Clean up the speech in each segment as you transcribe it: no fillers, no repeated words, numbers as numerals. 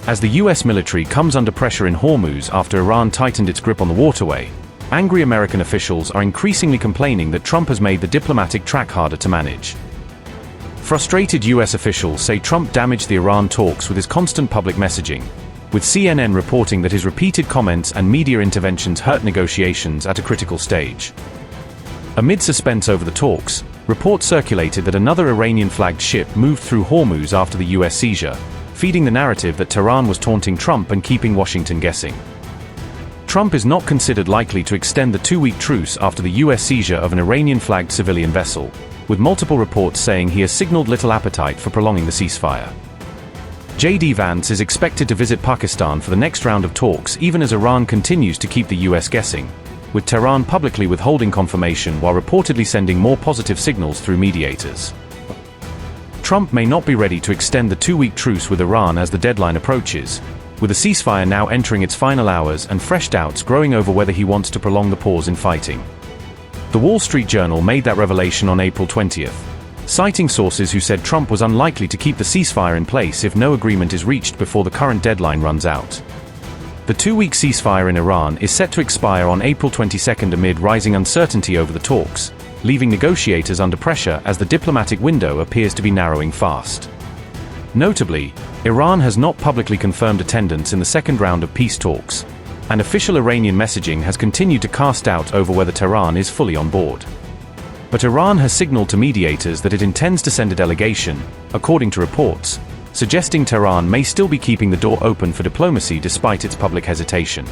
As the US military comes under pressure in Hormuz after Iran tightened its grip on the waterway, angry American officials are increasingly complaining that Trump has made the diplomatic track harder to manage. Frustrated US officials say Trump damaged the Iran talks with his constant public messaging, with CNN reporting that his repeated comments and media interventions hurt negotiations at a critical stage. Amid suspense over the talks, reports circulated that another Iranian-flagged ship moved through Hormuz after the US seizure, feeding the narrative that Tehran was taunting Trump and keeping Washington guessing. Trump is not considered likely to extend the two-week truce after the US seizure of an Iranian-flagged civilian vessel, with multiple reports saying he has signaled little appetite for prolonging the ceasefire. Vance is expected to visit Pakistan for the next round of talks even as Iran continues to keep the US guessing, with Tehran publicly withholding confirmation while reportedly sending more positive signals through mediators. Trump may not be ready to extend the two-week truce with Iran as the deadline approaches, with the ceasefire now entering its final hours and fresh doubts growing over whether he wants to prolong the pause in fighting. The Wall Street Journal made that revelation on April 20th, citing sources who said Trump was unlikely to keep the ceasefire in place if no agreement is reached before the current deadline runs out. The two-week ceasefire in Iran is set to expire on April 22nd amid rising uncertainty over the talks, leaving negotiators under pressure as the diplomatic window appears to be narrowing fast. Notably, Iran has not publicly confirmed attendance in the second round of peace talks, and official Iranian messaging has continued to cast doubt over whether Tehran is fully on board. But Iran has signaled to mediators that it intends to send a delegation, according to reports, suggesting Tehran may still be keeping the door open for diplomacy despite its public hesitation.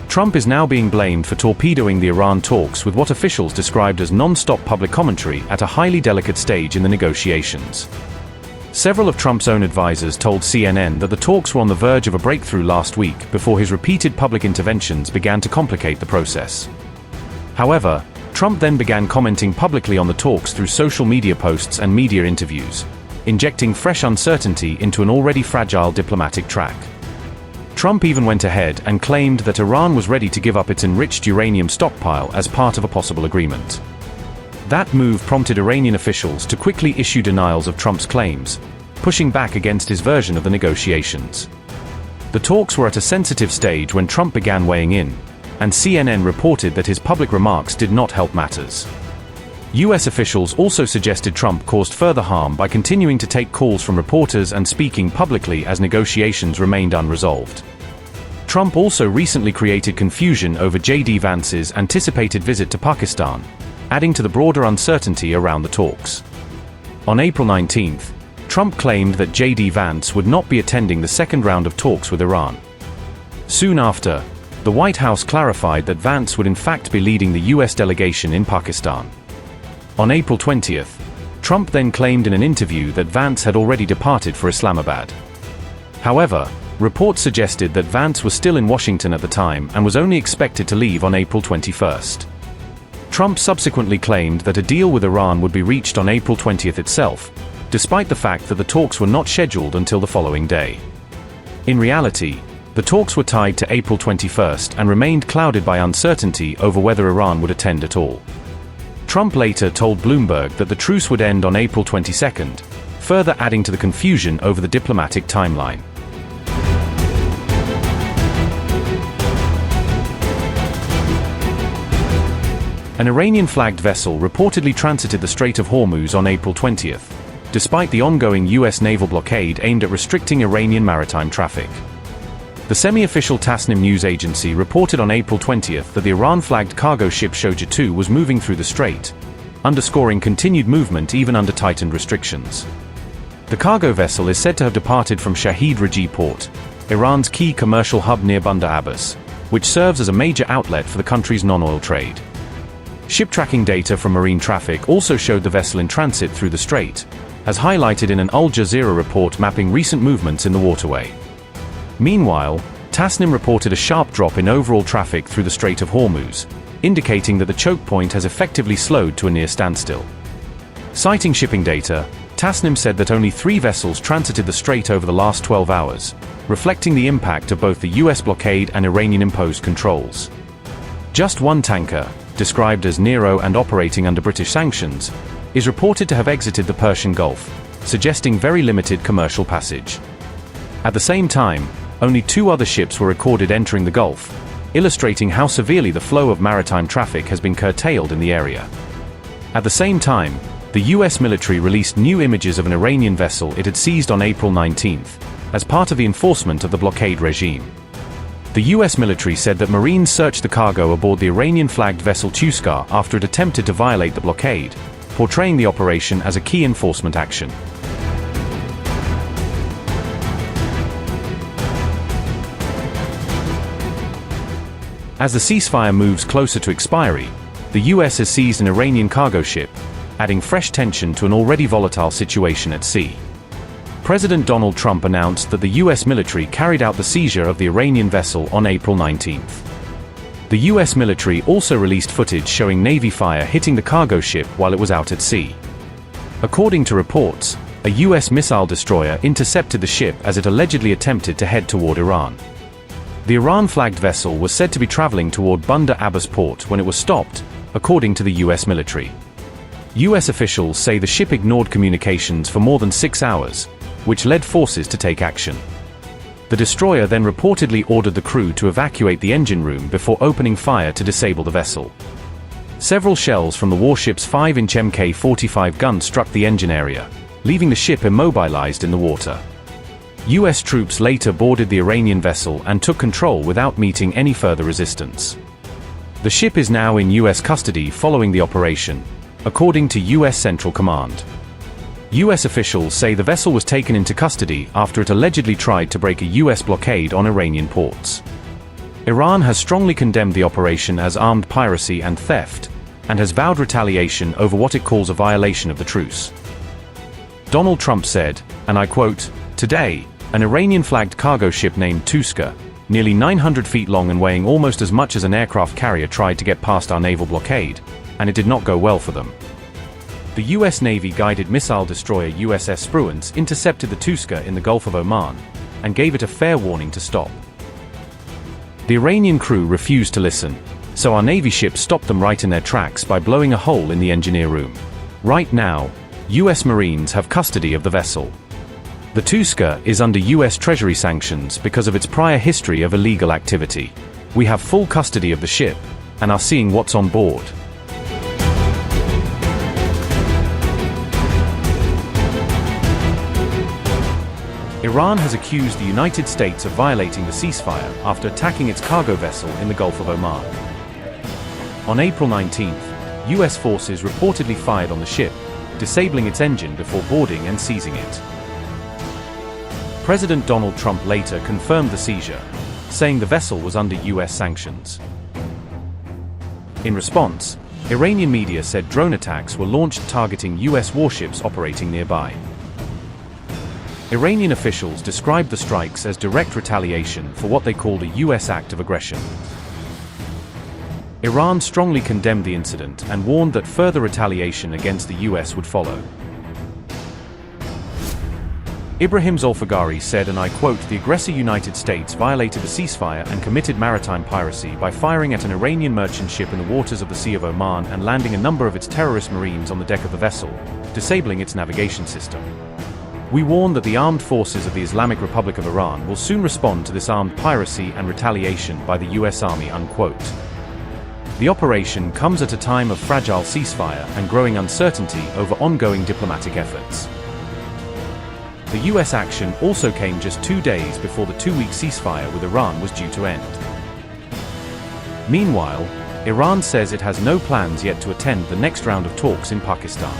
Trump is now being blamed for torpedoing the Iran talks with what officials described as non-stop public commentary at a highly delicate stage in the negotiations. Several of Trump's own advisors told CNN that the talks were on the verge of a breakthrough last week before his repeated public interventions began to complicate the process. However, Trump then began commenting publicly on the talks through social media posts and media interviews, injecting fresh uncertainty into an already fragile diplomatic track. Trump even went ahead and claimed that Iran was ready to give up its enriched uranium stockpile as part of a possible agreement. That move prompted Iranian officials to quickly issue denials of Trump's claims, pushing back against his version of the negotiations. The talks were at a sensitive stage when Trump began weighing in, and CNN reported that his public remarks did not help matters. US officials also suggested Trump caused further harm by continuing to take calls from reporters and speaking publicly as negotiations remained unresolved. Trump also recently created confusion over Vance's anticipated visit to Pakistan, adding to the broader uncertainty around the talks. On April 19th, Trump claimed that Vance would not be attending the second round of talks with Iran. Soon after, the White House clarified that Vance would in fact be leading the US delegation in Pakistan. On April 20th, Trump then claimed in an interview that Vance had already departed for Islamabad. However, reports suggested that Vance was still in Washington at the time and was only expected to leave on April 21st. Trump subsequently claimed that a deal with Iran would be reached on April 20th itself, despite the fact that the talks were not scheduled until the following day. In reality, the talks were tied to April 21st and remained clouded by uncertainty over whether Iran would attend at all. Trump later told Bloomberg that the truce would end on April 22nd, further adding to the confusion over the diplomatic timeline. An Iranian-flagged vessel reportedly transited the Strait of Hormuz on April 20th, despite the ongoing US naval blockade aimed at restricting Iranian maritime traffic. The semi-official Tasnim news agency reported on April 20th that the Iran-flagged cargo ship Shoja 2 was moving through the strait, underscoring continued movement even under tightened restrictions. The cargo vessel is said to have departed from Shahid Raji port, Iran's key commercial hub near Bandar Abbas, which serves as a major outlet for the country's non-oil trade. Ship tracking data from marine traffic also showed the vessel in transit through the strait, as highlighted in an Al Jazeera report mapping recent movements in the waterway. Meanwhile, Tasnim reported a sharp drop in overall traffic through the Strait of Hormuz, indicating that the choke point has effectively slowed to a near standstill. Citing shipping data, Tasnim said that only 3 vessels transited the strait over the last 12 hours, reflecting the impact of both the US blockade and Iranian-imposed controls. Just one tanker, described as Nero and operating under British sanctions, is reported to have exited the Persian Gulf, suggesting very limited commercial passage. At the same time, only 2 other ships were recorded entering the Gulf, illustrating how severely the flow of maritime traffic has been curtailed in the area. At the same time, the US military released new images of an Iranian vessel it had seized on April 19, as part of the enforcement of the blockade regime. The US military said that Marines searched the cargo aboard the Iranian-flagged vessel Truce after it attempted to violate the blockade, portraying the operation as a key enforcement action. As the ceasefire moves closer to expiry, the US has seized an Iranian cargo ship, adding fresh tension to an already volatile situation at sea. President Donald Trump announced that the US military carried out the seizure of the Iranian vessel on April 19. The US military also released footage showing Navy fire hitting the cargo ship while it was out at sea. According to reports, a US missile destroyer intercepted the ship as it allegedly attempted to head toward Iran. The Iran-flagged vessel was said to be traveling toward Bandar Abbas port when it was stopped, according to the US military. US officials say the ship ignored communications for more than 6 hours, which led forces to take action. The destroyer then reportedly ordered the crew to evacuate the engine room before opening fire to disable the vessel. Several shells from the warship's 5-inch Mk-45 gun struck the engine area, leaving the ship immobilized in the water. US troops later boarded the Iranian vessel and took control without meeting any further resistance. The ship is now in US custody following the operation, according to US Central Command. US officials say the vessel was taken into custody after it allegedly tried to break a US blockade on Iranian ports. Iran has strongly condemned the operation as armed piracy and theft, and has vowed retaliation over what it calls a violation of the truce. Donald Trump said, and I quote, "Today, an Iranian-flagged cargo ship named Truce, nearly 900 feet long and weighing almost as much as an aircraft carrier, tried to get past our naval blockade, and it did not go well for them." The US Navy guided missile destroyer USS Spruance intercepted the Truce in the Gulf of Oman, and gave it a fair warning to stop. The Iranian crew refused to listen, so our Navy ship stopped them right in their tracks by blowing a hole in the engineer room. Right now, US Marines have custody of the vessel. The Truce is under US Treasury sanctions because of its prior history of illegal activity. We have full custody of the ship, and are seeing what's on board. Iran has accused the United States of violating the ceasefire after attacking its cargo vessel in the Gulf of Oman. On April 19th, US forces reportedly fired on the ship, disabling its engine before boarding and seizing it. President Donald Trump later confirmed the seizure, saying the vessel was under US sanctions. In response, Iranian media said drone attacks were launched targeting US warships operating nearby. Iranian officials described the strikes as direct retaliation for what they called a US act of aggression. Iran strongly condemned the incident and warned that further retaliation against the US would follow. Ibrahim Zolfagari said, and I quote, "The aggressor United States violated the ceasefire and committed maritime piracy by firing at an Iranian merchant ship in the waters of the Sea of Oman and landing a number of its terrorist marines on the deck of the vessel, disabling its navigation system. We warn that the armed forces of the Islamic Republic of Iran will soon respond to this armed piracy and retaliation by the US Army," unquote. The operation comes at a time of fragile ceasefire and growing uncertainty over ongoing diplomatic efforts. The US action also came just 2 days before the 2-week ceasefire with Iran was due to end. Meanwhile, Iran says it has no plans yet to attend the next round of talks in Pakistan.